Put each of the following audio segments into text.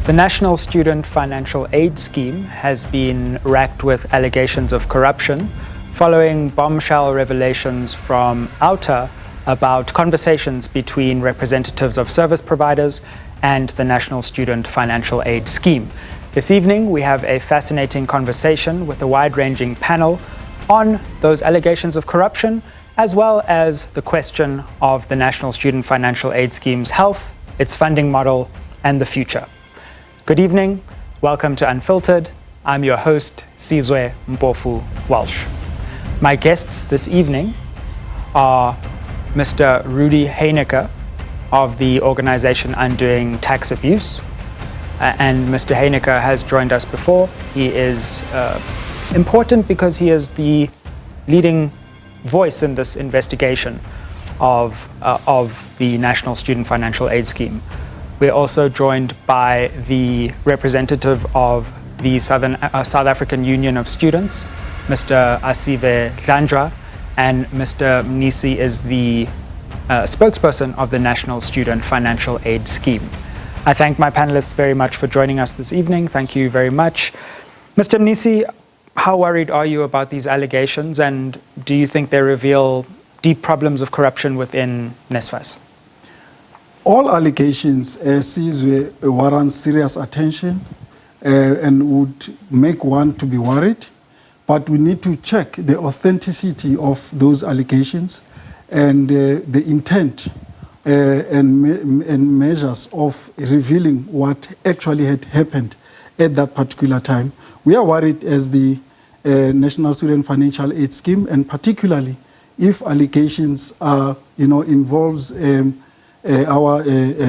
The National Student Financial Aid Scheme has been racked with allegations of corruption following bombshell revelations from OUTA about conversations between representatives of service providers and the National Student Financial Aid Scheme. This evening, we have a fascinating conversation with a wide-ranging panel on those allegations of corruption, as well as the question of the National Student Financial Aid Scheme's health, its funding model, and the future. Good evening, welcome to Unfiltered. I'm your host, Sizwe Mpofu Walsh. My guests this evening are Mr. Rudie Heyneke of the organization Undoing Tax Abuse. And Mr. Heyneke has joined us before. He is important because he is the leading voice in this investigation of the National Student Financial Aid Scheme. We're also joined by the representative of the South African Union of Students, Mr. Asive Dlanjwa, and Mr. Mnisi is the spokesperson of the National Student Financial Aid Scheme. I thank my panelists very much for joining us this evening. Thank you very much. Mr. Mnisi, how worried are you about these allegations, and do you think they reveal deep problems of corruption within NSFAS? All allegations warrant serious attention and would make one to be worried, but we need to check the authenticity of those allegations and the intent and measures of revealing what actually had happened at that particular time. We are worried as the National Student Financial Aid Scheme, and particularly if allegations are, involves our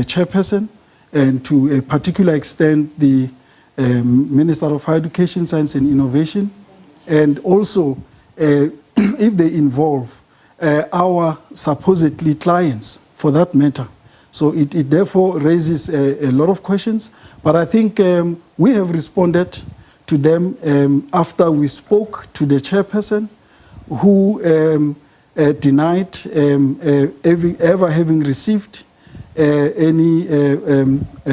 chairperson, and to a particular extent the Minister of Higher Education, Science and Innovation, and also if they involve our supposedly clients for that matter. So it therefore raises a lot of questions, but I think we have responded to them after we spoke to the chairperson, who denied ever having received any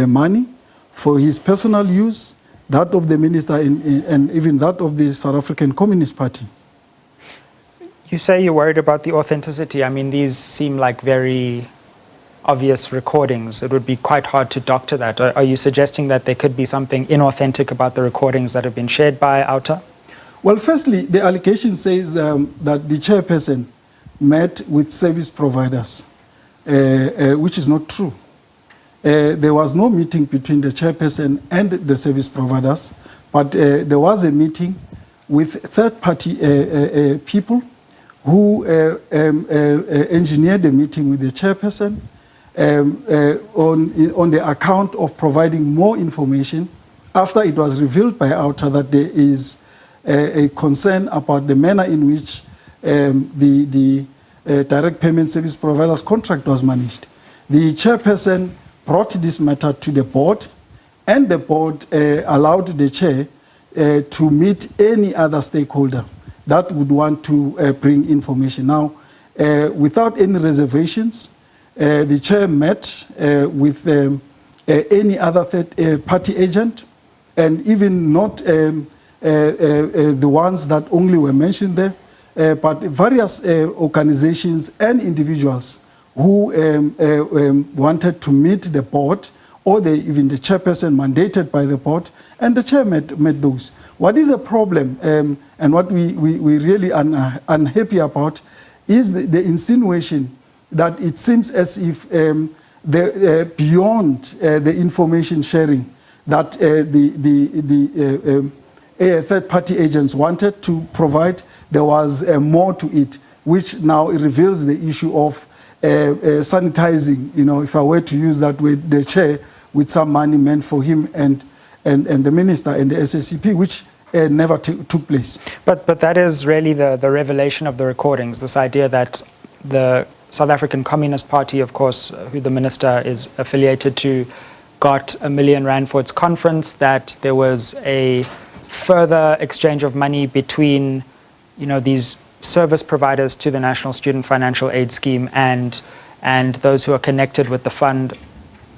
money for his personal use, that of the minister and even that of the South African Communist Party. You say you're worried about the authenticity. I mean, these seem like very obvious recordings. It would be quite hard to doctor that. Are you suggesting that there could be something inauthentic about the recordings that have been shared by OUTA? Well, firstly, the allegation says that the chairperson met with service providers, which is not true. There was no meeting between the chairperson and the service providers, but there was a meeting with third-party people who engineered the meeting with the chairperson on the account of providing more information after it was revealed by OUTA that there is a concern about the manner in which the direct payment service provider's contract was managed. The chairperson brought this matter to the board, and the board allowed the chair to meet any other stakeholder that would want to bring information. Now, without any reservations, the chair met with any other third-party agent, and even not the ones that only were mentioned there, but various organizations and individuals who wanted to meet the board, or even the chairperson mandated by the board, and the chair met those. What is a problem, and what we really are unhappy about, is the insinuation that it seems as if beyond the information sharing that the third-party agents wanted to provide, there was more to it, which now reveals the issue of sanitizing, if I were to use that word, the chair with some money meant for him and the minister and the SACP, which never took place. But that is really the revelation of the recordings, this idea that the South African Communist Party, of course, who the minister is affiliated to, got R1 million for its conference, that there was a further exchange of money between, these service providers to the National Student Financial Aid Scheme and those who are connected with the fund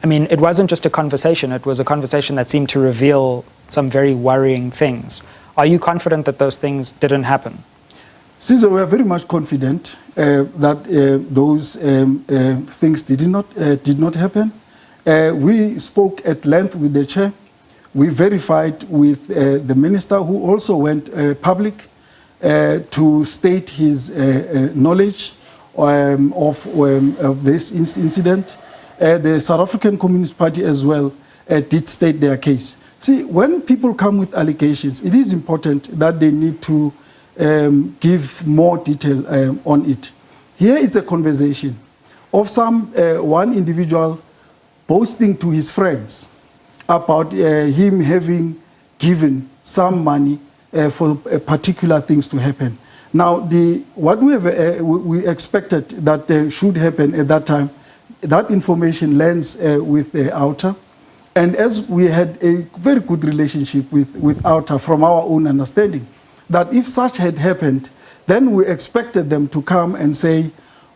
I mean, it wasn't just a conversation, it was a conversation that seemed to reveal some very worrying things. Are you confident that those things didn't happen? Caesar, we are very much confident that those things did not happen. We spoke at length with the chair. We verified with the minister, who also went public to state his knowledge of this incident. The South African Communist Party as well did state their case. See, when people come with allegations, it is important that they need to give more detail on it. Here is a conversation of one individual boasting to his friends about him having given some money for particular things to happen. Now, what we expected that should happen at that time, that information lands with OUTA. And as we had a very good relationship with OUTA from our own understanding, that if such had happened, then we expected them to come and say,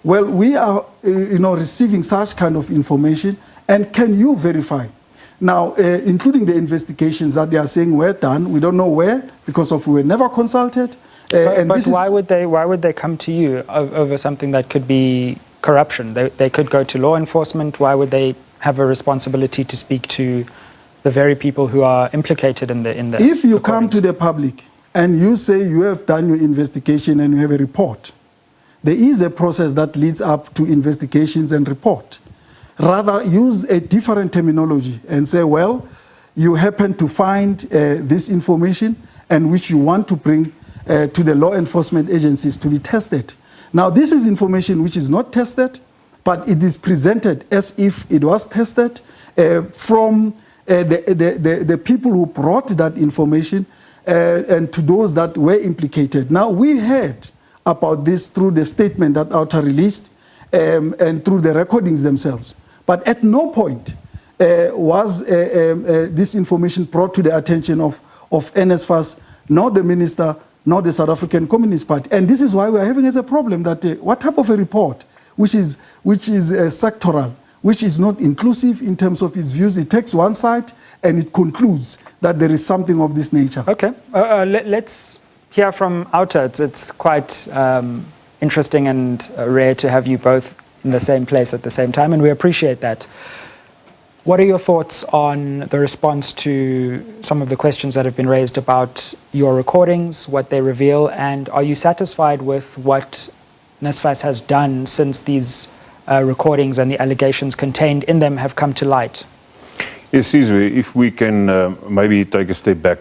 well, we are receiving such kind of information, and can you verify? Now, including the investigations that they are saying were done, we don't know where, because we were never consulted. But why would they come to you over something that could be corruption? They could go to law enforcement. Why would they have a responsibility to speak to the very people who are implicated in the If you come to the public and you say you have done your investigation and you have a report, there is a process that leads up to investigations and report. Rather, use a different terminology and say, well, you happen to find this information and which you want to bring to the law enforcement agencies to be tested. Now, this is information which is not tested, but it is presented as if it was tested from the people who brought that information and to those that were implicated. Now, we heard about this through the statement that OUTA released and through the recordings themselves. But at no point was this information brought to the attention of NSFAS, nor the minister, nor the South African Communist Party. And this is why we are having as a problem that what type of a report, which is sectoral, which is not inclusive in terms of its views, it takes one side and it concludes that there is something of this nature. Okay, let's hear from OUTA. It's quite interesting and rare to have you both in the same place at the same time, and we appreciate that. What are your thoughts on the response to some of the questions that have been raised about your recordings, what they reveal, and are you satisfied with what NSFAS has done since these recordings and the allegations contained in them have come to light? Yes, Sizwe, if we can maybe take a step back.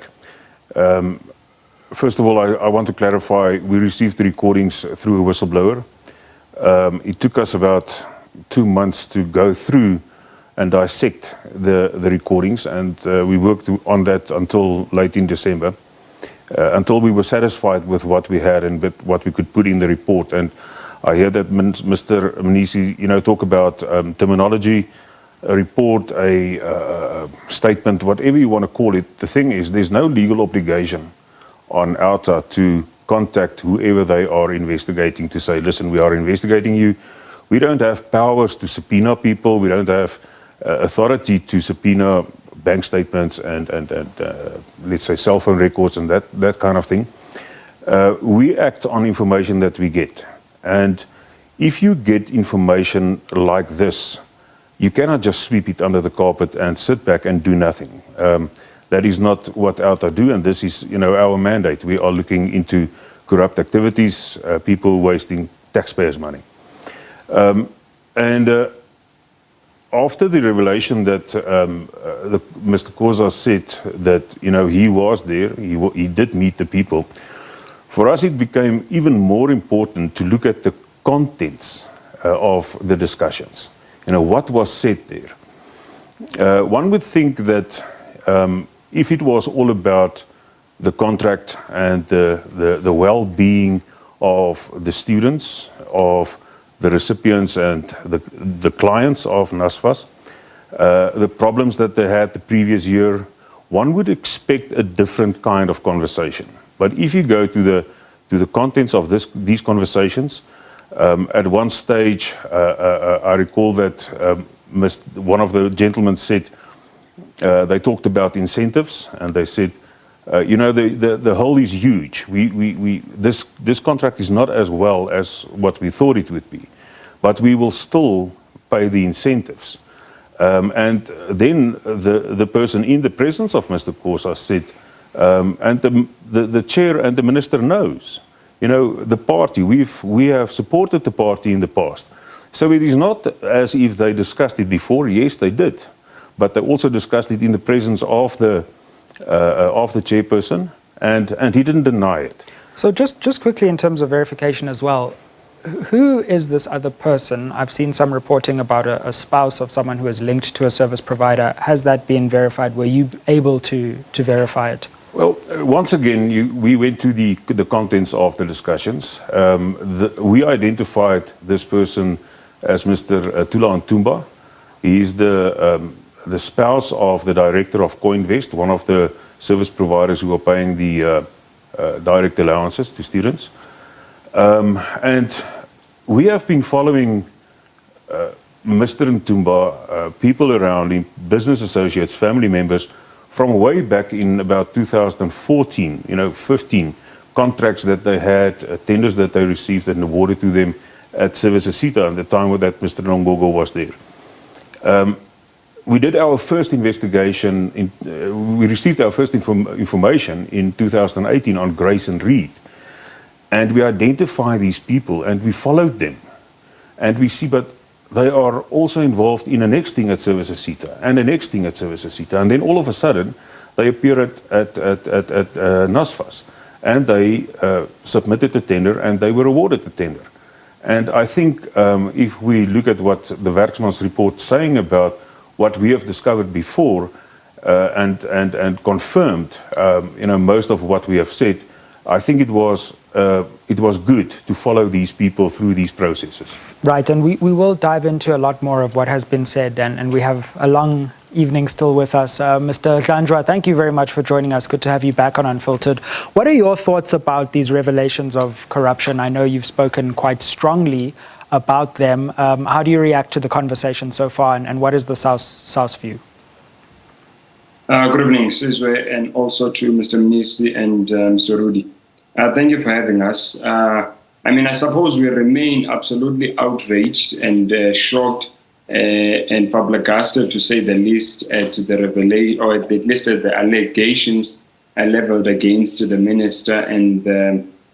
First of all, I want to clarify, we received the recordings through a whistleblower. It took us about 2 months to go through and dissect the recordings, and we worked on that until late in December, until we were satisfied with what we had and what we could put in the report. And I hear that Mr. Mnisi, talk about terminology, a report, a statement, whatever you want to call it. The thing is, there's no legal obligation on OUTA to contact whoever they are investigating to say, listen, we are investigating you. We don't have powers to subpoena people. We don't have authority to subpoena bank statements and let's say cell phone records and that kind of thing. We act on information that we get. And if you get information like this, you cannot just sweep it under the carpet and sit back and do nothing. That is not what OUTA do, and this is, our mandate. We are looking into corrupt activities, people wasting taxpayers' money. After the revelation that Mr. Khosa said that, he was there, he did meet the people, for us it became even more important to look at the contents of the discussions. What was said there. One would think that if it was all about the contract and the well-being of the students, of the recipients and the clients of NSFAS, the problems that they had the previous year, one would expect a different kind of conversation. But if you go to the contents of these conversations, at one stage, I recall that one of the gentlemen said, they talked about incentives, and they said, the hole is huge. This contract is not as well as what we thought it would be, but we will still pay the incentives. And then the person in the presence of Mr. Khosa said, and the chair and the minister knows, the party, we have supported the party in the past. So it is not as if they discussed it before. Yes, they did, but they also discussed it in the presence of the chairperson, and he didn't deny it. So just quickly in terms of verification as well, who is this other person? I've seen some reporting about a spouse of someone who is linked to a service provider. Has that been verified? Were you able to verify it? Well, once again, we went to the contents of the discussions. We identified this person as Mr. Tula Ntumba. He is the spouse of the director of CoinVest, one of the service providers who are paying the direct allowances to students. And we have been following Mr. Ntumba, people around him, business associates, family members, from way back in about 2014, 15, contracts that they had, tenders that they received and awarded to them at SABC at the time that Mr. Nongogo was there. We did our first investigation, we received our first information in 2018 on Grace and Reed. And we identify these people and we followed them. And we see, but they are also involved in the next thing at SABC and the next thing at SABC. And then all of a sudden, they appear at NSFAS. And they submitted the tender and they were awarded the tender. And I think if we look at what the Werksmans report is saying about what we have discovered before and confirmed, most of what we have said, I think it was good to follow these people through these processes. Right, and we will dive into a lot more of what has been said, and we have a long evening still with us. Mr. Dlanjwa, thank you very much for joining us. Good to have you back on Unfiltered. What are your thoughts about these revelations of corruption? I know you've spoken quite strongly about them. How do you react to the conversation so far, and what is the South's view? Good evening, Sizwe, and also to Mr. Mnisi and Mr. Rudie. Thank you for having us. I suppose we remain absolutely outraged and shocked and flabbergasted, to say the least, at the revelation, or at least at the allegations leveled against the minister and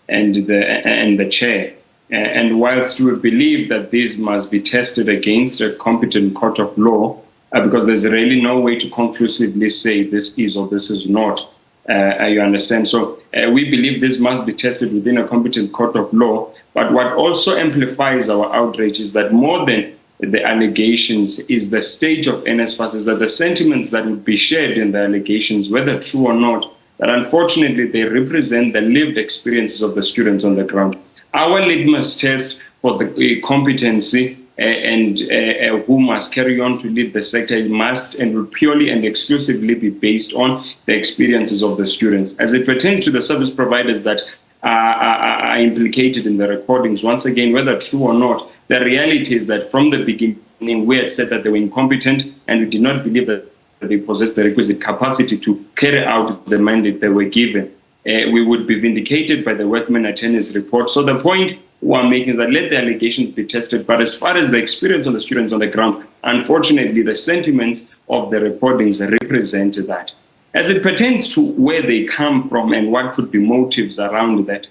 the chair. And whilst we believe that these must be tested against a competent court of law, because there's really no way to conclusively say this is or this is not. You understand? So we believe this must be tested within a competent court of law. But what also amplifies our outrage is that more than the allegations is the stage of NSFAS, is that the sentiments that would be shared in the allegations, whether true or not, that unfortunately they represent the lived experiences of the students on the ground. Our litmus test for the competency and who must carry on to lead the sector must and will purely and exclusively be based on the experiences of the students. As it pertains to the service providers that are implicated in the recordings, once again, whether true or not, the reality is that from the beginning we had said that they were incompetent and we did not believe that they possessed the requisite capacity to carry out the mandate they were given. We would be vindicated by the workmen attorney's report. So the point we're making is that let the allegations be tested, but as far as the experience of the students on the ground, unfortunately, the sentiments of the recordings represent that. As it pertains to where they come from and what could be motives around that,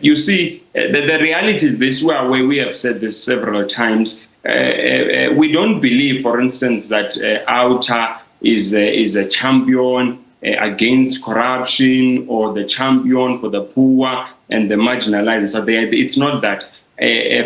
you see, the reality is this, where we have said this several times. We don't believe, for instance, that OUTA is a champion against corruption or the champion for the poor and the marginalized. So it's not that.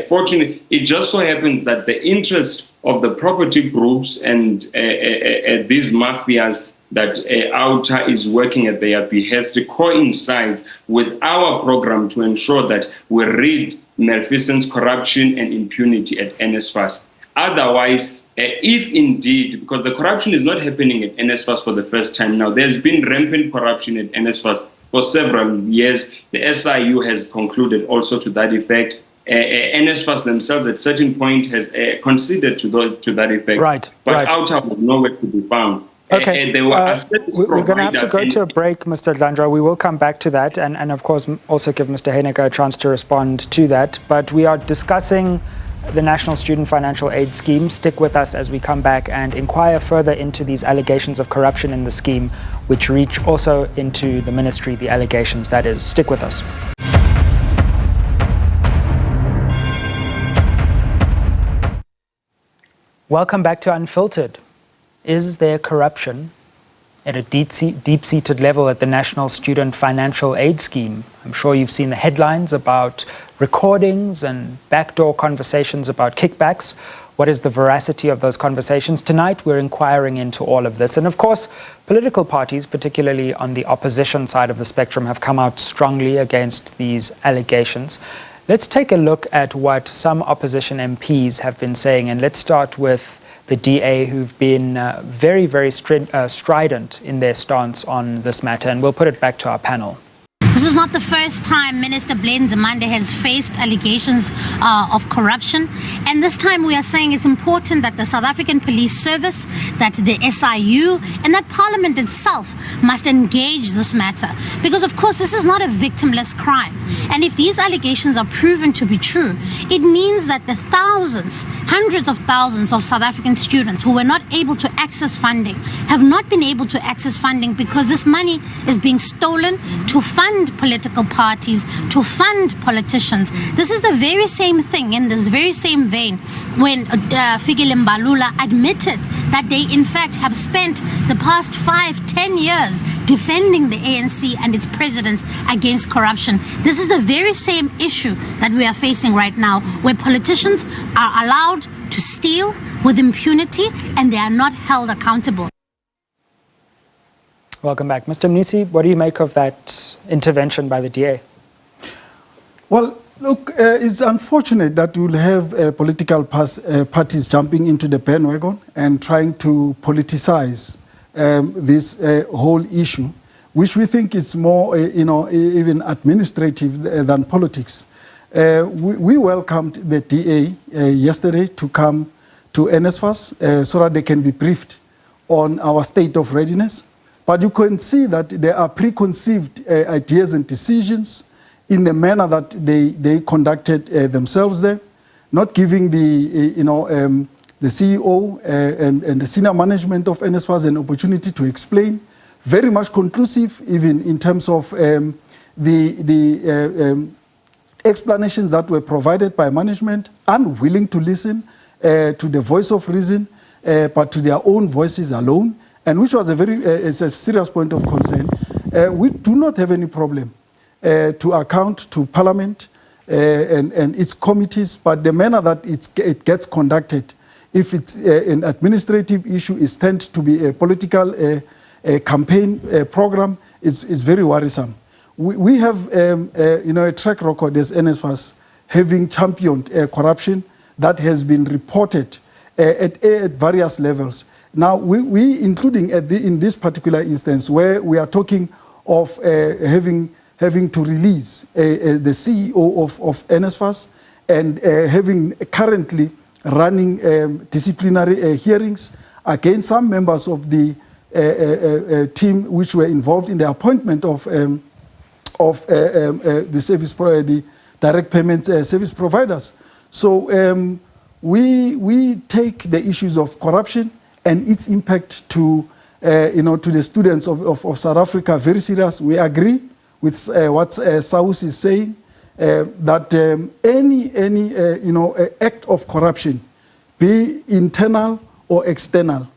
Fortunately, it just so happens that the interest of the property groups and these mafias that OUTA is working at their behest coincides with our program to ensure that we rid malfeasance, corruption, and impunity at NSFAS. Otherwise, if indeed, because the corruption is not happening at NSFAS for the first time now, there's been rampant corruption at NSFAS for several years. The SIU has concluded also to that effect. NSFAS themselves at certain point has conceded to that effect. Right, but right. OUTA was nowhere to be found. Okay, They were service we're going to have to go providers to a break, Mr. Dlanjwa. We will come back to that and of course, also give Mr. Heyneke a chance to respond to that. But we are discussing the National Student Financial Aid Scheme. Stick with us as we come back and inquire further into these allegations of corruption in the scheme, which reach also into the ministry, the allegations, that is. Stick with us. Welcome back to Unfiltered. Is there corruption at a deep-seated level at the National Student Financial Aid Scheme? I'm sure you've seen the headlines about recordings and backdoor conversations about kickbacks. What is the veracity of those conversations? Tonight, we're inquiring into all of this. And of course, political parties, particularly on the opposition side of the spectrum, have come out strongly against these allegations. Let's take a look at what some opposition MPs have been saying. And let's start with the DA, who've been very, very strident in their stance on this matter. And we'll put it back to our panel. This is not the first time Minister Nzimande has faced allegations of corruption. And this time we are saying it's important that the South African Police Service, that the SIU, and that Parliament itself must engage this matter. Because, of course, this is not a victimless crime. And if these allegations are proven to be true, it means that the thousands, hundreds of thousands of South African students who were not able to access funding have not been able to access funding because this money is being stolen to fund political parties, to fund politicians. This is the very same thing, in this very same vein, when Fikile Mbalula admitted that they in fact have spent the past 5-10 years defending the ANC and its presidents against corruption. This is the very same issue that we are facing right now, where politicians are allowed to steal with impunity and they are not held accountable. Welcome back. Mr. Mnisi, what do you make of that intervention by the DA? Well, look, it's unfortunate that you'll have political parties jumping into the bandwagon and trying to politicize this whole issue, which we think is more, even administrative than politics. We welcomed the DA yesterday to come to NSFAS so that they can be briefed on our state of readiness. But you can see that there are preconceived ideas and decisions in the manner that they conducted themselves there, not giving the CEO and the senior management of NSFAS an opportunity to explain. Very much conclusive, even in terms of the explanations that were provided by management, unwilling to listen to the voice of reason, but to their own voices alone. And which was a serious point of concern. We do not have any problem to account to Parliament and its committees, but the manner that it gets conducted, if it's an administrative issue, is tend to be a political campaign program, is very worrisome. We have a track record as NSFAS having championed corruption that has been reported at various levels. Now, we including in this particular instance, where we are talking of having to release the CEO of NSFAS and having currently running disciplinary hearings against some members of the team which were involved in the appointment of the direct payment service providers. So we take the issues of corruption and its impact to the students of South Africa very serious. We agree with what Saus is saying, that any act of corruption, be internal or external,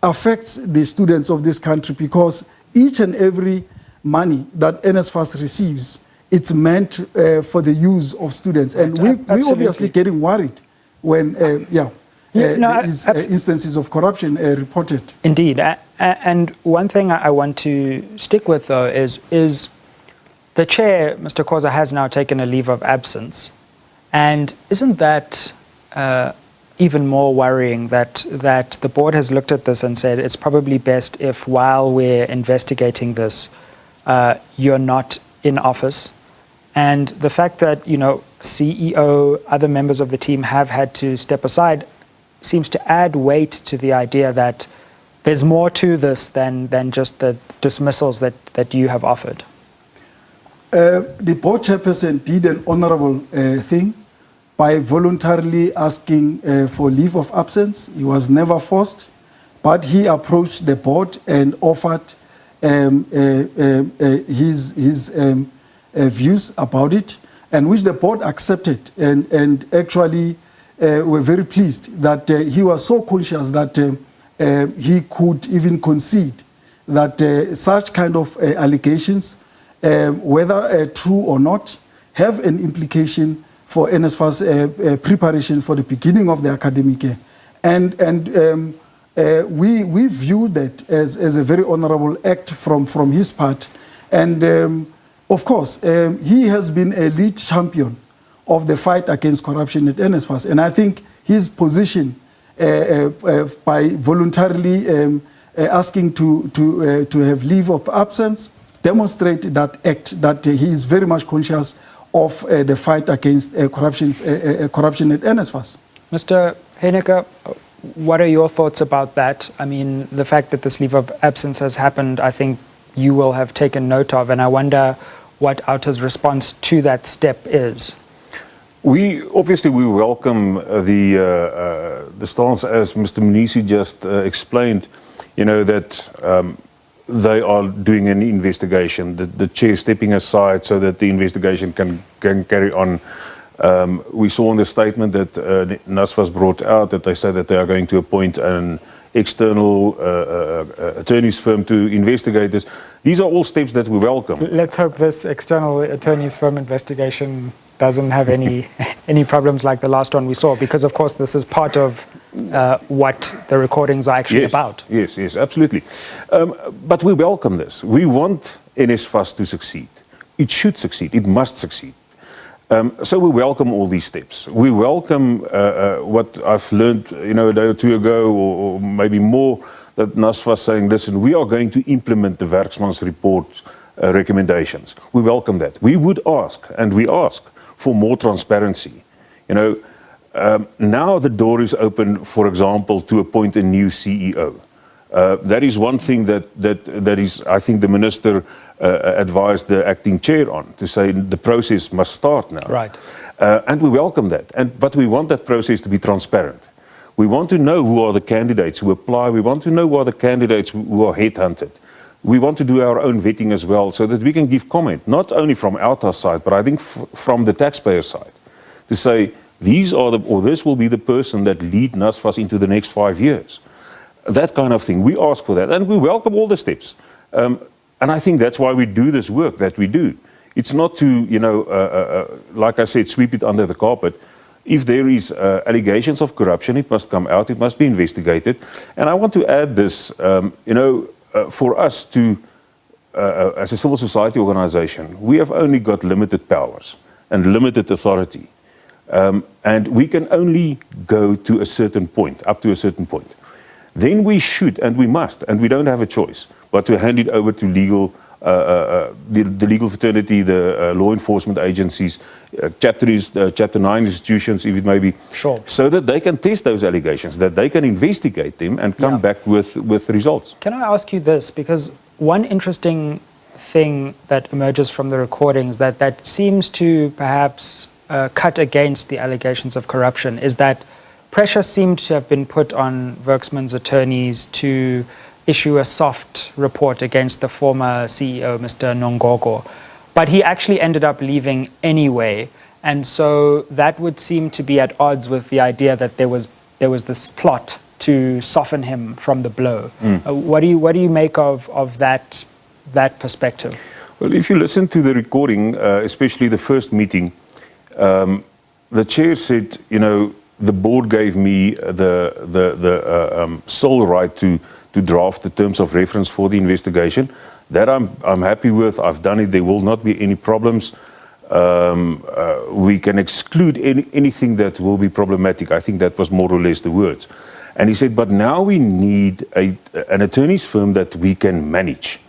affects the students of this country, because each and every money that NSFAS receives, it's meant for the use of students. And we obviously getting worried when there is instances of corruption reported. Indeed. And one thing I want to stick with, though, is the chair, Mr. Khosa, has now taken a leave of absence. And isn't that even more worrying that the board has looked at this and said it's probably best if, while we're investigating this, you're not in office? And the fact that, CEO, other members of the team have had to step aside seems to add weight to the idea that there's more to this than just the dismissals that you have offered. The board chairperson did an honorable thing by voluntarily asking for leave of absence. He was never forced, but he approached the board and offered his views about it, and which the board accepted, and actually were very pleased that he was so conscious that he could even concede that such kind of allegations, whether true or not, have an implication for NSFAS preparation for the beginning of the academic year. And we view that as a very honorable act from his part. And of course, he has been a lead champion of the fight against corruption at NSFAS. And I think his position by voluntarily asking to have leave of absence demonstrate that act, that he is very much conscious of the fight against corruption at NSFAS. Mr. Heyneke, what are your thoughts about that? I mean, the fact that this leave of absence has happened, I think you will have taken note of, and I wonder what OUTA's response to that step is. We welcome the stance, as Mr. Mnisi just explained, that they are doing an investigation, the chair stepping aside so that the investigation can carry on. We saw in the statement that NSFAS brought out that they said that they are going to appoint an external attorney's firm to investigate this. These are all steps that we welcome. Let's hope this external attorney's firm investigation doesn't have any problems like the last one we saw, because of course this is part of what the recordings are actually about. Yes, absolutely. But we welcome this. We want NSFAS to succeed. It should succeed. It must succeed. So we welcome all these steps. We welcome what I've learned, a day or two ago, or maybe more, that NSFAS saying, listen, we are going to implement the Werksmans report recommendations. We welcome that. We would ask, and we ask, for more transparency. Now the door is open, for example, to appoint a new CEO. That is one thing that is, I think, the minister advised the acting chair on, to say the process must start now. Right. And we welcome that. But we want that process to be transparent. We want to know who are the candidates who apply. We want to know who are the candidates who are headhunted. We want to do our own vetting as well, so that we can give comment, not only from OUTA's side, but I think from the taxpayer side, to say these are this will be the person that lead NSFAS into the next 5 years. That kind of thing. We ask for that, and we welcome all the steps. And I think that's why we do this work that we do. It's not to, like I said, sweep it under the carpet. If there is allegations of corruption, it must come out. It must be investigated. And I want to add this, for us to, as a civil society organization, we have only got limited powers and limited authority. And we can only go to a certain point, up to a certain point. Then we should, and we must, and we don't have a choice, but to hand it over to legal, the legal fraternity, the law enforcement agencies, Chapter 9 institutions, if it may be, sure, so that they can test those allegations, that they can investigate them and come back with results. Can I ask you this? Because one interesting thing that emerges from the recordings that seems to perhaps cut against the allegations of corruption is that pressure seemed to have been put on Werksman's attorneys to issue a soft report against the former CEO, Mr. Nongogo. But he actually ended up leaving anyway. And so that would seem to be at odds with the idea that there was this plot to soften him from the blow. What do you make of that perspective? Well, if you listen to the recording, especially the first meeting, the chair said, the board gave me the sole right to draft the terms of reference for the investigation. That I'm happy with. I've done it. There will not be any problems. We can exclude anything that will be problematic. I think that was more or less the words. And he said, but now we need an attorney's firm that we can manage.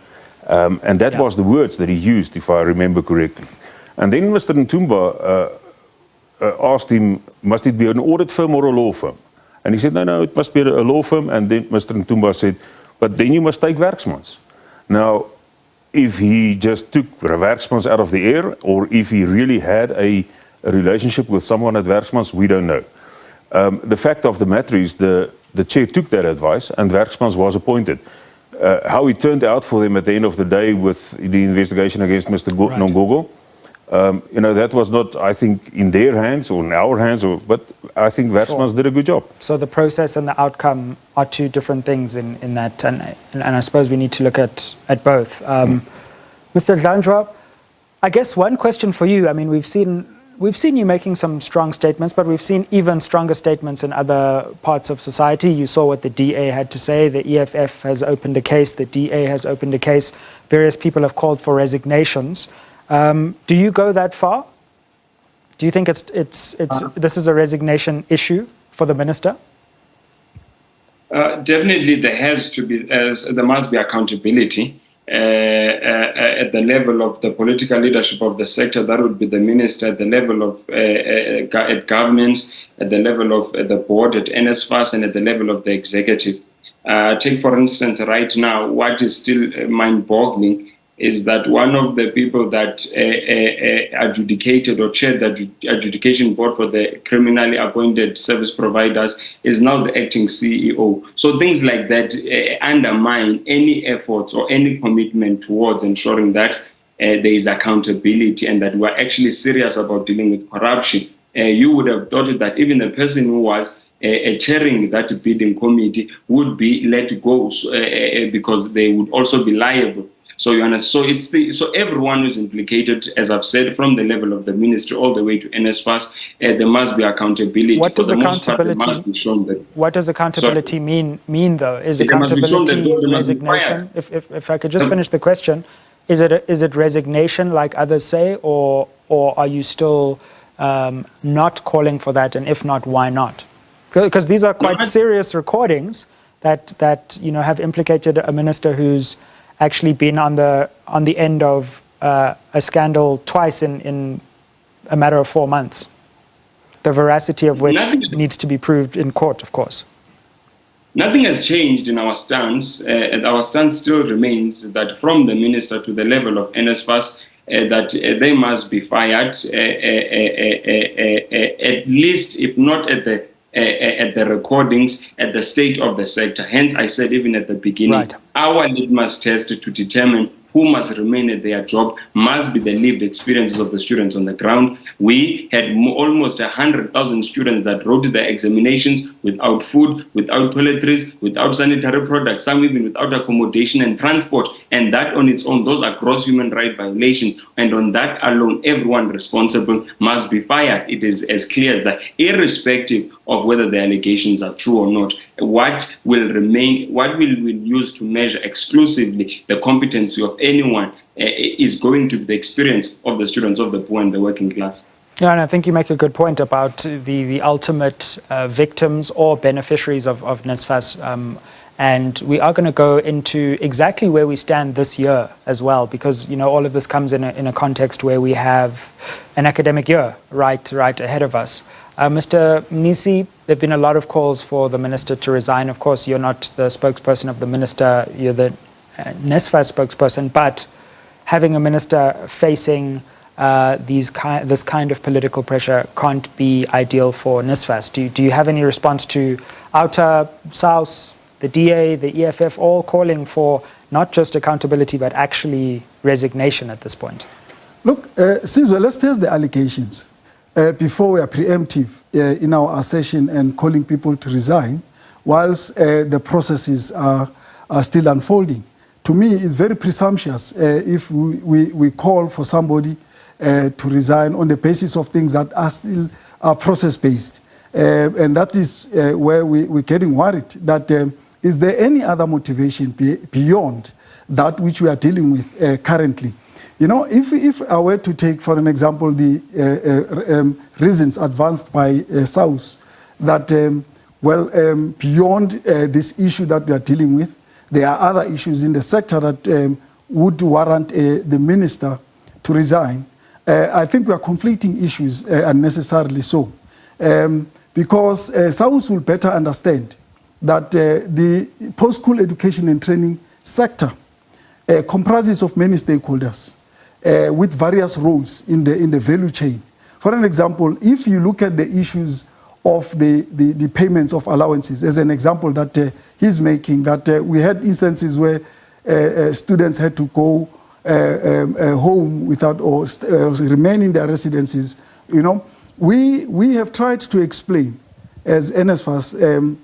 And that was the words that he used, if I remember correctly. And then Mr. Ntumba asked him, must it be an audit firm or a law firm? And he said, no, it must be a law firm. And then Mr. Ntumba said, but then you must take werksmans. Now, if he just took werksmans out of the air, or if he really had a relationship with someone at werksmans, we don't know. The fact of the matter is the chair took that advice and werksmans was appointed. How it turned out for them at the end of the day with the investigation against Mr. Nongogo, that was not, I think, in their hands or in our hands, but I think werksmans did a good job. So the process and the outcome are two different things in that, and I suppose we need to look at both. Mr. Dlanjwa, I guess one question for you. I mean, we've seen you making some strong statements, but we've seen even stronger statements in other parts of society. You saw what the DA had to say. The EFF has opened a case. The DA has opened a case. Various people have called for resignations. Do you go that far? Do you think this is a resignation issue for the minister? Definitely, there must be accountability. At the level of the political leadership of the sector, that would be the minister. At the level of at governance, at the level of the board, at NSFAS, and at the level of the executive. Take, for instance, right now, what is still mind-boggling is that one of the people that adjudicated or chaired the adjudication board for the criminally appointed service providers is now the acting CEO. So things like that undermine any efforts or any commitment towards ensuring that there is accountability and that we're actually serious about dealing with corruption. You would have thought that even the person who was chairing that bidding committee would be let go because they would also be liable. So you understand. So everyone who's implicated, as I've said, from the level of the ministry all the way to NSFAS, there must be accountability. What does accountability? Must be shown that, what does accountability mean though? Is accountability resignation? If I could just finish the question, is it resignation like others say, or are you still not calling for that? And if not, why not? Because these are quite serious recordings that have implicated a minister who's actually been on the end of a scandal twice in a matter of 4 months, the veracity of which needs to be proved in court, of course. Nothing has changed in our stance. Our stance still remains that from the minister to the level of NSFAS, that they must be fired, at least, if not at the recordings, at the state of the sector. Hence, I said even at the beginning, our litmus test to determine who must remain at their job must be the lived experiences of the students on the ground. We had almost 100,000 students that wrote their examinations without food, without toiletries, without sanitary products, some even without accommodation and transport. And that on its own, those are gross human rights violations. And on that alone, everyone responsible must be fired. It is as clear as that, irrespective of whether the allegations are true or not. What will remain, what will we use to measure exclusively the competency of anyone is going to be the experience of the students of the poor and the working class. Yeah, and I think you make a good point about the ultimate victims or beneficiaries of NSFAS. And we are going to go into exactly where we stand this year as well, because all of this comes in a context where we have an academic year right ahead of us. Mr. Mnisi, there have been a lot of calls for the minister to resign. Of course, you're not the spokesperson of the minister, you're the NSFAS spokesperson, but having a minister facing this kind of political pressure can't be ideal for NSFAS. Do you have any response to OUTA, SAUS, the DA, the EFF, all calling for not just accountability, but actually resignation at this point? Look, Sizwe, let's test the allegations before we are preemptive in our assertion and calling people to resign, whilst the processes are still unfolding. To me, it's very presumptuous if we call for somebody to resign on the basis of things that are still process-based. And that is where we're getting worried, that is there any other motivation beyond that which we are dealing with currently? If I were to take, for an example, the reasons advanced by SAUS, that, beyond this issue that we are dealing with, there are other issues in the sector that would warrant the minister to resign. I think we are conflating issues unnecessarily so. Because SAWS will better understand that the post-school education and training sector comprises of many stakeholders with various roles in the value chain. For an example, if you look at the issues of the payments of allowances, as an example that he's making, that we had instances where students had to go home without or remain in their residences. You know, we have tried to explain as NSFAS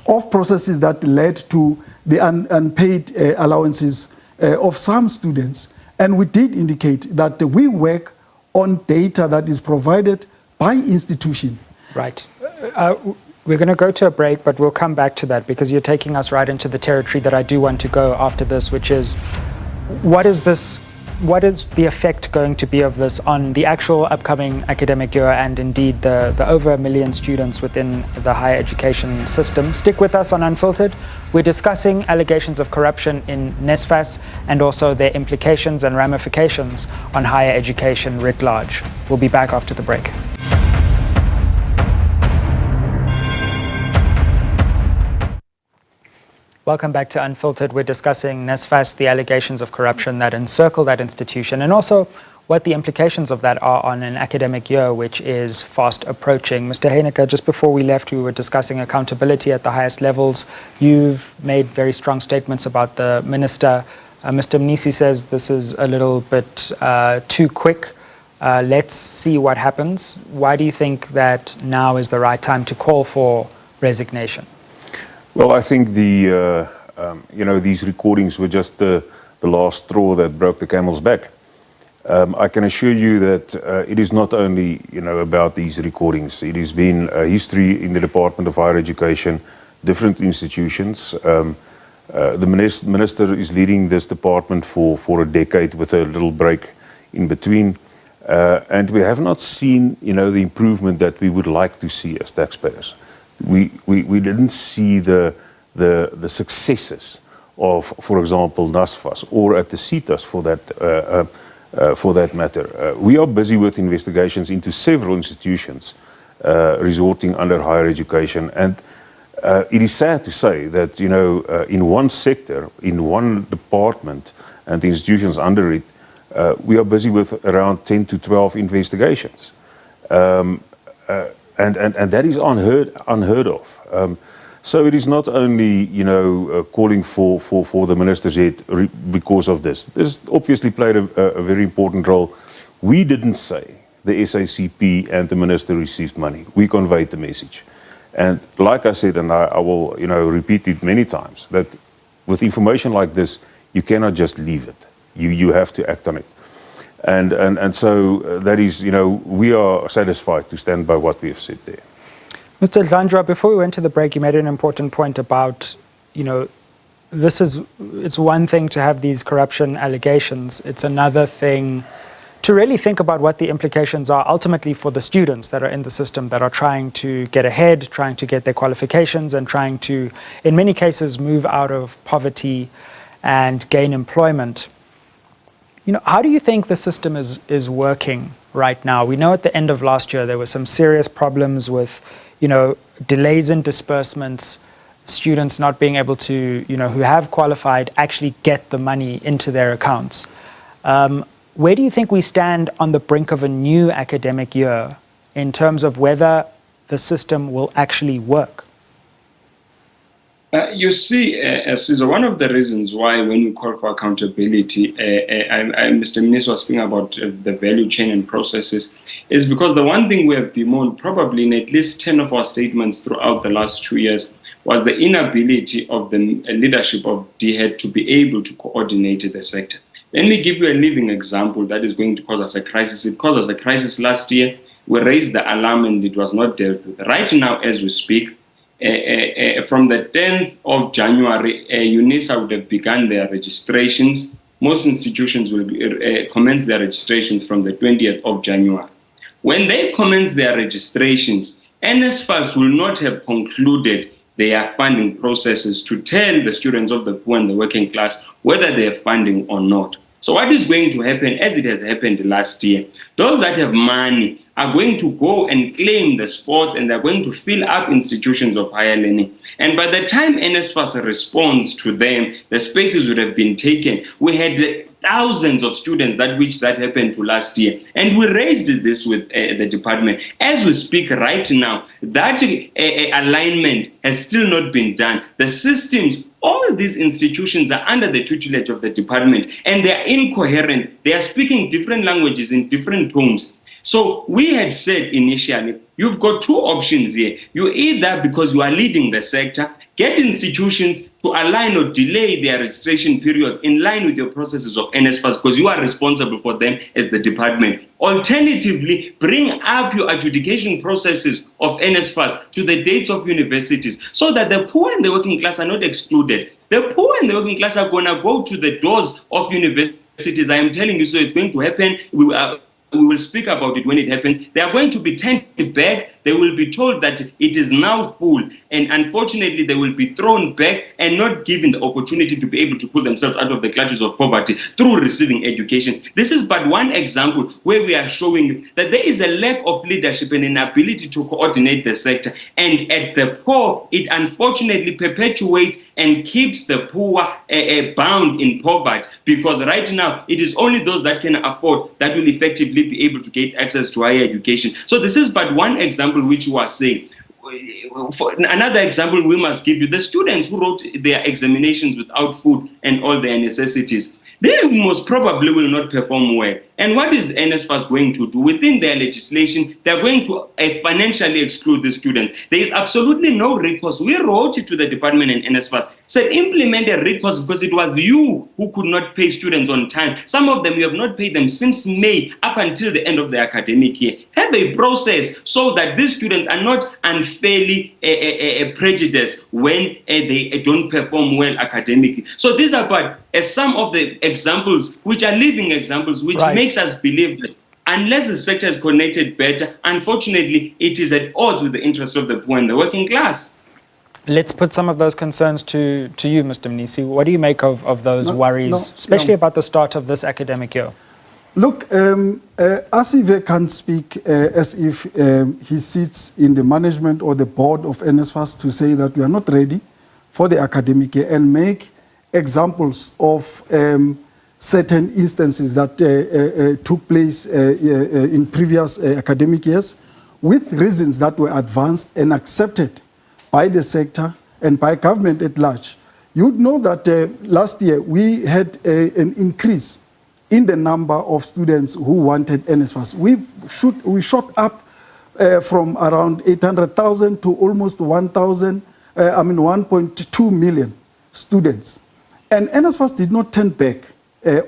of processes that led to the unpaid allowances of some students, and we did indicate that we work on data that is provided by institution. Right. We're going to go to a break, but we'll come back to that because you're taking us right into the territory that I do want to go after this, which is what is the effect going to be of this on the actual upcoming academic year and indeed the over 1 million students within the higher education system? Stick with us on Unfiltered. We're discussing allegations of corruption in NSFAS and also their implications and ramifications on higher education writ large. We'll be back after the break. Welcome back to Unfiltered. We're discussing NSFAS, the allegations of corruption that encircle that institution, and also what the implications of that are on an academic year, which is fast approaching. Mr. Heyneke, just before we left, we were discussing accountability at the highest levels. You've made very strong statements about the minister. Mr. Mnisi says this is a little bit too quick. Let's see what happens. Why do you think that now is the right time to call for resignation? Well, I think these recordings were just the last straw that broke the camel's back. I can assure you that it is not only about these recordings. It has been a history in the Department of Higher Education, different institutions. The minister is leading this department for a decade with a little break in between. And we have not seen the improvement that we would like to see as taxpayers. We didn't see the successes of, for example, NSFAS or at the CETAs for that matter. We are busy with investigations into several institutions resorting under higher education, and it is sad to say that in one sector, in one department, and the institutions under it, we are busy with around 10 to 12 investigations. And that is unheard of. So it is not only calling for the minister's head because of this. This obviously played a very important role. We didn't say the SACP and the minister received money. We conveyed the message. And like I said, and I will repeat it many times, that with information like this, you cannot just leave it. You have to act on it. And so that is, we are satisfied to stand by what we have said there. Mr. Dlanjwa, before we went to the break, you made an important point about, it's one thing to have these corruption allegations. It's another thing to really think about what the implications are ultimately for the students that are in the system that are trying to get ahead, trying to get their qualifications and trying to, in many cases, move out of poverty and gain employment. How do you think the system is working right now? We know at the end of last year there were some serious problems with, delays in disbursements, students not being able to, who have qualified, actually get the money into their accounts. Where do you think we stand on the brink of a new academic year in terms of whether the system will actually work? You see, Caesar, one of the reasons why when we call for accountability, Mr. Mnisi was speaking about the value chain and processes, is because the one thing we have bemoaned probably in at least 10 of our statements throughout the last 2 years was the inability of the leadership of DHET to be able to coordinate the sector. Let me give you a living example that is going to cause us a crisis. It caused us a crisis last year. We raised the alarm and it was not dealt with. Right now, as we speak, from the 10th of January, UNISA would have begun their registrations. Most institutions will commence their registrations from the 20th of January. When they commence their registrations, NSFAS will not have concluded their funding processes to tell the students of the poor and the working class whether they have funding or not. So what is going to happen, as it has happened last year, those that have money are going to go and claim the spots, and they're going to fill up institutions of higher learning. And by the time NSFAS responds to them, the spaces would have been taken. We had thousands of students that happened to last year. And we raised this with the department. As we speak right now, that alignment has still not been done. The systems, all these institutions are under the tutelage of the department, and they are incoherent. They are speaking different languages in different tones. So we had said initially, you've got two options here. You either, because you are leading the sector, get institutions to align or delay their registration periods in line with your processes of NSFAS, because you are responsible for them as the department. Alternatively, bring up your adjudication processes of NSFAS to the dates of universities so that the poor and the working class are not excluded. The poor and the working class are going to go to the doors of universities. I am telling you, so it's going to happen. We will speak about it when it happens. They are going to be turned back. They will be told that it is now full. And unfortunately, they will be thrown back and not given the opportunity to be able to pull themselves out of the clutches of poverty through receiving education. This is but one example where we are showing that there is a lack of leadership and an ability to coordinate the sector. And at the core, it unfortunately perpetuates and keeps the poor bound in poverty, because right now, it is only those that can afford that will effectively be able to get access to higher education. So this is but one example which you are saying. For another example we must give you, the students who wrote their examinations without food and all their necessities, they most probably will not perform well. And what is NSFAS going to do? Within their legislation, they're going to financially exclude the students. There is absolutely no recourse. We wrote it to the department and NSFAS, said implement a recourse, because it was you who could not pay students on time. Some of them, you have not paid them since May up until the end of the academic year. Have a process so that these students are not unfairly prejudiced when they don't perform well academically. So these are but some of the examples, which are living examples, which makes us believe that unless the sector is connected better, unfortunately, it is at odds with the interests of the poor and the working class. Let's put some of those concerns to you, Mr. Mnisi. What do you make of those worries, especially about the start of this academic year? Look, Asive can't speak as if he sits in the management or the board of NSFAS to say that we are not ready for the academic year and make examples of certain instances that took place in previous academic years with reasons that were advanced and accepted by the sector and by government at large. You'd know that last year we had an increase in the number of students who wanted NSFAS. We shot up from around 800,000 to almost 1.2 million students. And NSFAS did not turn back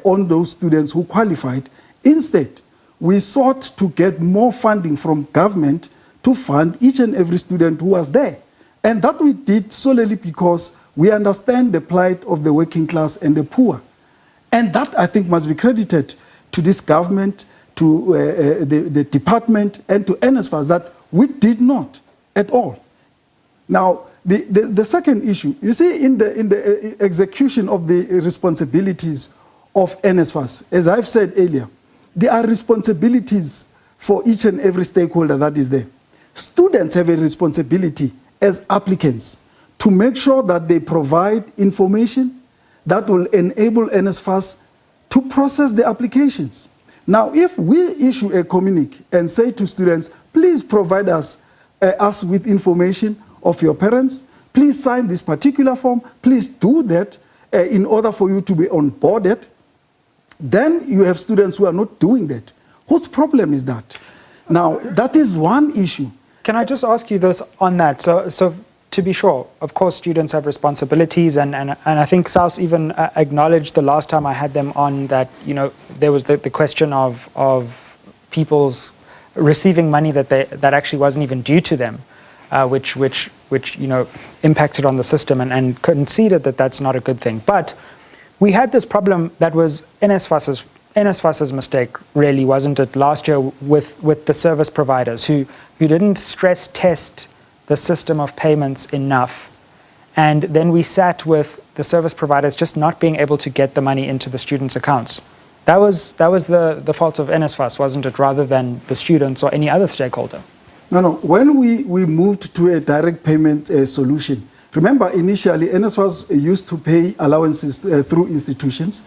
on those students who qualified. Instead, we sought to get more funding from government to fund each and every student who was there. And that we did solely because we understand the plight of the working class and the poor. And that, I think, must be credited to this government, to the department, and to NSFAS, that we did not at all. Now, the second issue, you see, in the execution of the responsibilities of NSFAS, as I've said earlier, there are responsibilities for each and every stakeholder that is there. Students have a responsibility as applicants to make sure that they provide information that will enable NSFAS to process the applications. Now, if we issue a communique and say to students, please provide us with information of your parents, please sign this particular form, please do that in order for you to be onboarded, then you have students who are not doing that. Whose problem is that? Now, that is one issue. Can I just ask you this on that? So to be sure, of course, students have responsibilities, and I think South even acknowledged the last time I had them on that, you know, there was the question of people's receiving money that actually wasn't even due to them, which you know, impacted on the system, and conceded that that's not a good thing. But we had this problem that was NSFAS's mistake, really, wasn't it, last year with the service providers who didn't stress test the system of payments enough. And then we sat with the service providers just not being able to get the money into the students' accounts. That was the fault of NSFAS, wasn't it, rather than the students or any other stakeholder? No. When we moved to a direct payment solution, remember initially NSFAS used to pay allowances through institutions,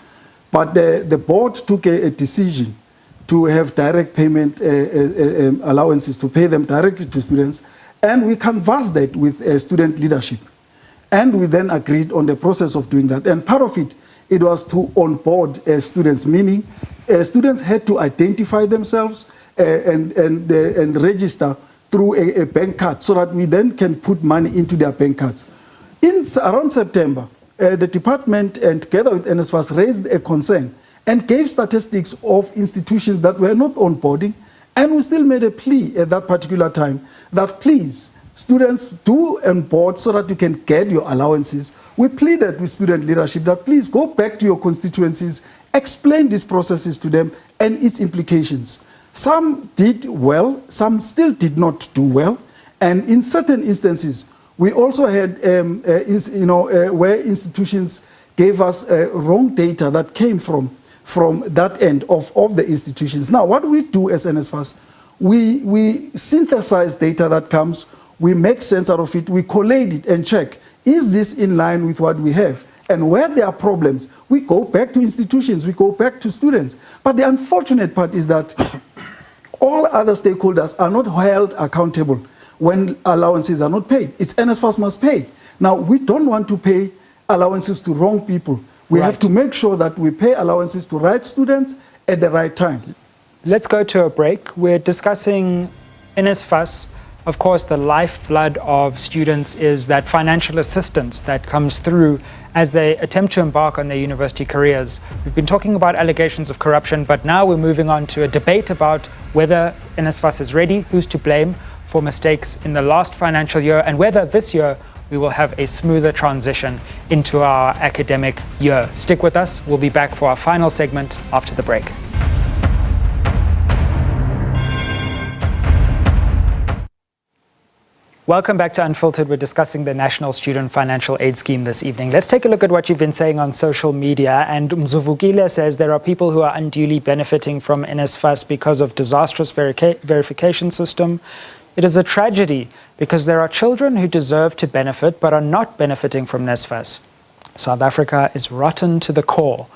but the board took a decision to have direct payment allowances, to pay them directly to students, and we canvassed that with student leadership. And we then agreed on the process of doing that. And part of it was to onboard students, meaning students had to identify themselves and register through a bank card so that we then can put money into their bank cards. Around September, the department and together with NSFAS raised a concern and gave statistics of institutions that were not onboarding, and we still made a plea at that particular time that please, students do onboard so that you can get your allowances. We pleaded with student leadership that please go back to your constituencies, explain these processes to them and its implications. Some did well, some still did not do well, and in certain instances, we also had, where institutions gave us wrong data that came from that end of the institutions. Now, what we do as NSFAS, we synthesize data that comes, we make sense out of it, we collate it and check, is this in line with what we have? And where there are problems, we go back to institutions, we go back to students. But the unfortunate part is that all other stakeholders are not held accountable when allowances are not paid. It's NSFAS must pay. Now, we don't want to pay allowances to wrong people. We have to make sure that we pay allowances to right students at the right time. Let's go to a break. We're discussing NSFAS. Of course, the lifeblood of students is that financial assistance that comes through as they attempt to embark on their university careers. We've been talking about allegations of corruption, but now we're moving on to a debate about whether NSFAS is ready, who's to blame for mistakes in the last financial year, and whether this year we will have a smoother transition into our academic year. Stick with us. We'll be back for our final segment after the break. Welcome back to Unfiltered. We're discussing the National Student Financial Aid Scheme this evening. Let's take a look at what you've been saying on social media. And Mzuvukile says there are people who are unduly benefiting from NSFAS because of disastrous verification system. It is a tragedy because there are children who deserve to benefit but are not benefiting from NSFAS. South Africa is rotten to the core.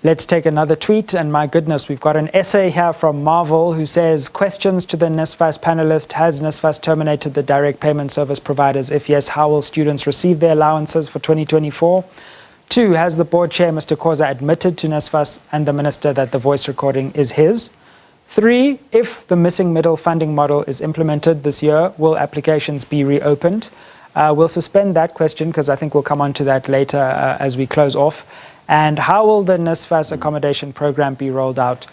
Let's take another tweet, and my goodness, we've got an essay here from Marvel who says, questions to the NSFAS panelist, has NSFAS terminated the direct payment service providers? If yes, how will students receive their allowances for 2024? 2, has the board chair, Mr. Khosa, admitted to NSFAS and the minister that the voice recording is his? 3, if the missing middle funding model is implemented this year, will applications be reopened? We'll suspend that question because I think we'll come on to that later as we close off. And how will the NSFAS accommodation program be rolled out?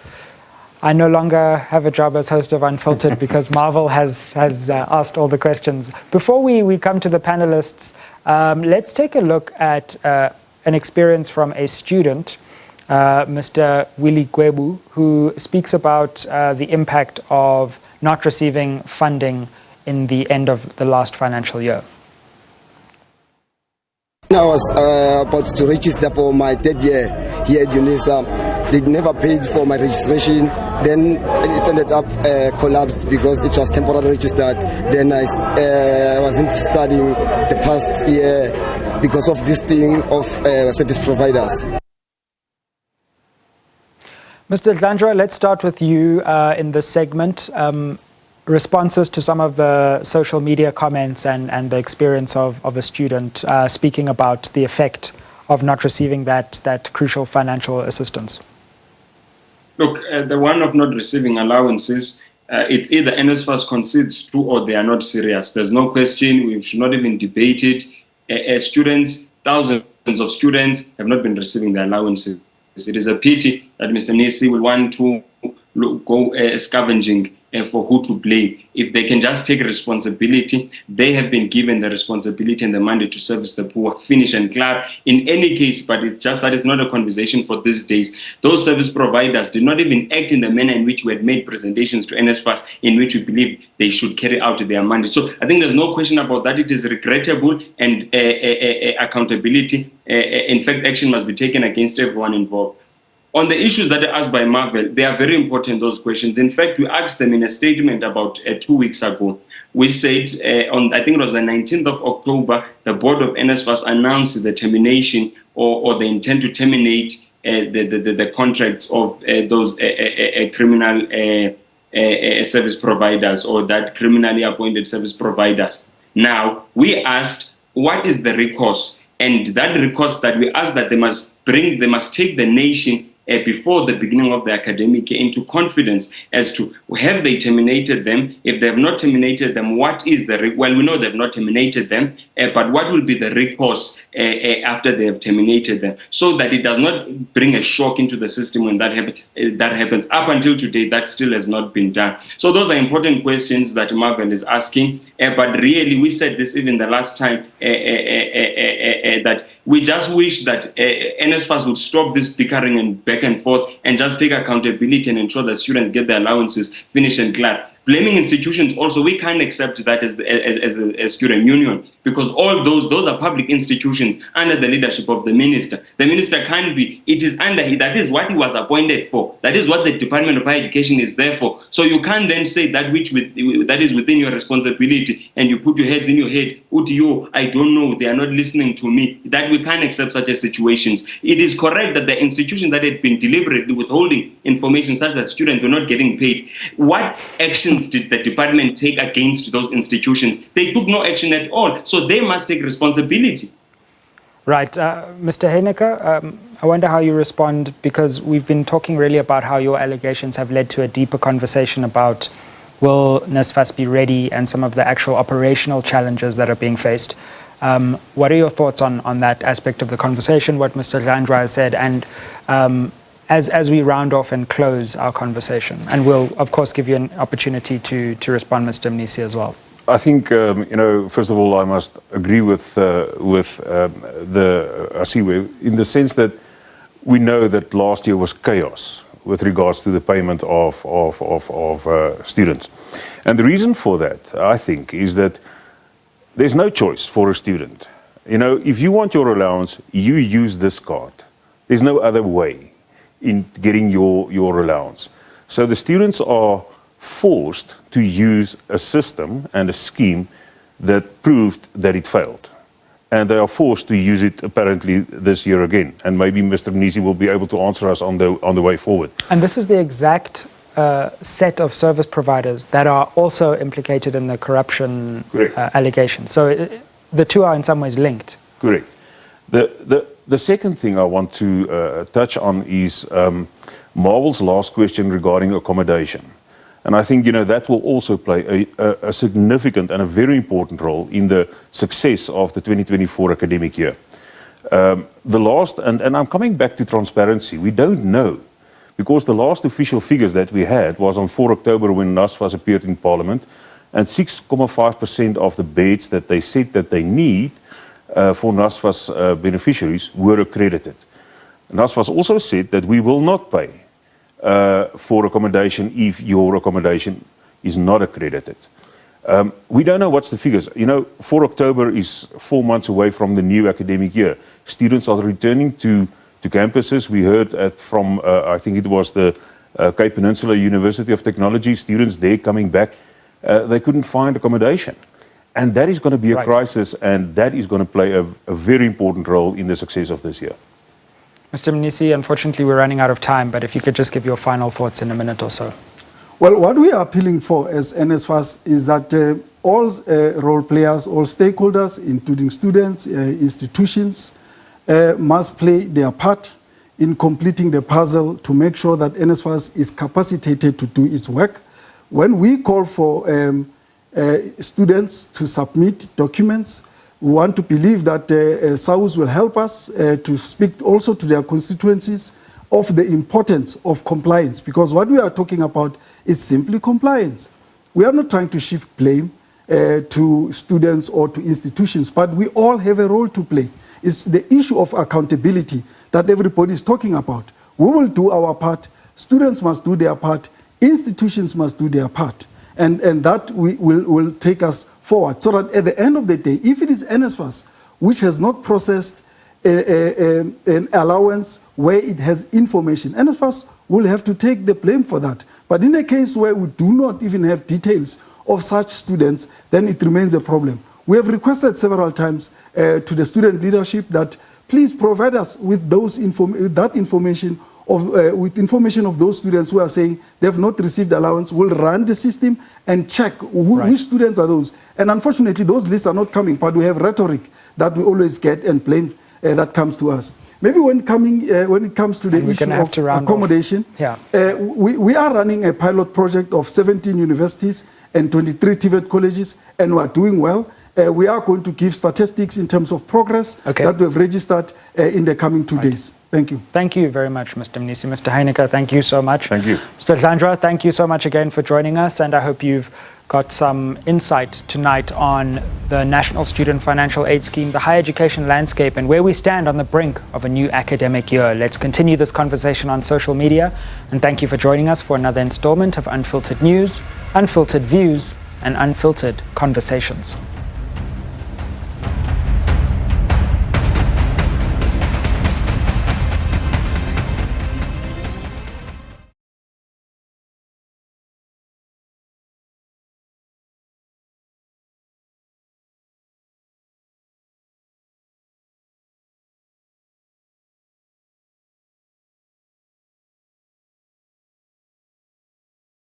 I no longer have a job as host of Unfiltered because Marvel has asked all the questions. Before we come to the panelists, let's take a look at an experience from a student, Mr. Willie Gwebu, who speaks about the impact of not receiving funding in the end of the last financial year. I was about to register for my third year here at UNISA. They never paid for my registration. Then it ended up collapsed because it was temporarily registered. Then I wasn't studying the past year because of this thing of service providers. Mr. Dlanjwa, let's start with you in this segment. Responses to some of the social media comments and the experience of a student speaking about the effect of not receiving that crucial financial assistance. Look, the one of not receiving allowances, it's either NSFAS concedes true or they are not serious. There's no question. We should not even debate it. Students, thousands of students have not been receiving their allowances. It is a pity that Mr. Mnisi will want to go scavenging for who to blame. If they can just take responsibility, they have been given the responsibility and the mandate to service the poor, finish and clear in any case, but it's just that it's not a conversation for these days. Those service providers did not even act in the manner in which we had made presentations to NSFAS in which we believe they should carry out their mandate. So I think there's no question about that. It is regrettable, and accountability, in fact, action must be taken against everyone involved. On the issues that are asked by Marvel, they are very important, those questions. In fact, we asked them in a statement about 2 weeks ago. We said, I think it was the 19th of October, the board of NSFAS announced the termination or the intent to terminate the contracts of those criminal service providers, or that criminally appointed service providers. Now, we asked, what is the recourse? And that recourse that we asked that they must take the nation before the beginning of the academic year into confidence as to, have they terminated them? If they have not terminated them, what is the, well, we know they have not terminated them, but what will be the recourse after they have terminated them, so that it does not bring a shock into the system when that happens. Up until today, that still has not been done. So those are important questions that Marvel is asking, but really, we said this even the last time, that we just wish that NSFAS would stop this bickering and back and forth and just take accountability and ensure that students get their allowances finished and clear. Blaming institutions also, we can't accept that as a student union, because all those are public institutions under the leadership of the minister. The minister can't be, it is under, that is what he was appointed for. That is what the Department of Higher Education is there for. So you can't then say that that is within your responsibility, and you put your heads in your head, UTO, I don't know, they are not listening to me. That we can't accept such a situations. It is correct that the institution that had been deliberately withholding information such that students were not getting paid, what action did the department take against those institutions? They took no action at all, so they must take responsibility. Right. Mr. Heyneke, I wonder how you respond, because we've been talking really about how your allegations have led to a deeper conversation about will NSFAS be ready and some of the actual operational challenges that are being faced. What are your thoughts on that aspect of the conversation, what Mr. Dlanjwa has said, and as we round off and close our conversation, and we'll of course give you an opportunity to respond, Mr. Mnisi, as well. I think first of all, I must agree with the Asive in the sense that we know that last year was chaos with regards to the payment of students, and the reason for that, I think, is that there's no choice for a student. If you want your allowance, you use this card. There's no other way in getting your allowance. So the students are forced to use a system and a scheme that proved that it failed. And they are forced to use it apparently this year again. And maybe Mr. Mnisi will be able to answer us on the way forward. And this is the exact set of service providers that are also implicated in the corruption allegations. So the two are in some ways linked. Correct. The second thing I want to touch on is Marvel's last question regarding accommodation. And I think that will also play a significant and a very important role in the success of the 2024 academic year. The last, and I'm coming back to transparency, we don't know, because the last official figures that we had was on 4 October when NSFAS appeared in Parliament, and 6.5% of the beds that they said that they need for NSFAS beneficiaries were accredited. NSFAS also said that we will not pay for accommodation if your accommodation is not accredited. We don't know what's the figures. 4 October is 4 months away from the new academic year. Students are returning to campuses. We heard from, I think it was the Cape Peninsula University of Technology, students there coming back. They couldn't find accommodation. And that is going to be a crisis, and that is going to play a very important role in the success of this year. Mr. Mnisi, unfortunately we're running out of time, but if you could just give your final thoughts in a minute or so. Well, what we are appealing for as NSFAS is that all role players, all stakeholders, including students, institutions, must play their part in completing the puzzle to make sure that NSFAS is capacitated to do its work. When we call for students to submit documents, we want to believe that SAUS will help us to speak also to their constituencies of the importance of compliance, because what we are talking about is simply compliance. We are not trying to shift blame to students or to institutions, but we all have a role to play. It's the issue of accountability that everybody is talking about. We will do our part, students must do their part, institutions must do their part. And that will take us forward, so that at the end of the day, if it is NSFAS which has not processed an allowance where it has information. NSFAS will have to take the blame for that. But in a case where we do not even have details of such students, then it remains a problem. We have requested several times to the student leadership that please provide us with information of those students who are saying they have not received allowance. We'll run the system and check which students are those. And unfortunately, those lists are not coming, but we have rhetoric that we always get and blame that comes to us. Maybe when it comes to the issue of accommodation, we are running a pilot project of 17 universities and 23 TVET colleges, and we are doing well. We are going to give statistics in terms of progress that we have registered in the coming 2 days. Thank you. Thank you very much, Mr. Mnisi. Mr. Heyneke, thank you so much. Thank you. Mr. Dlanjwa, thank you so much again for joining us, and I hope you've got some insight tonight on the National Student Financial Aid Scheme, the higher education landscape, and where we stand on the brink of a new academic year. Let's continue this conversation on social media, and thank you for joining us for another installment of Unfiltered News, Unfiltered Views, and Unfiltered Conversations.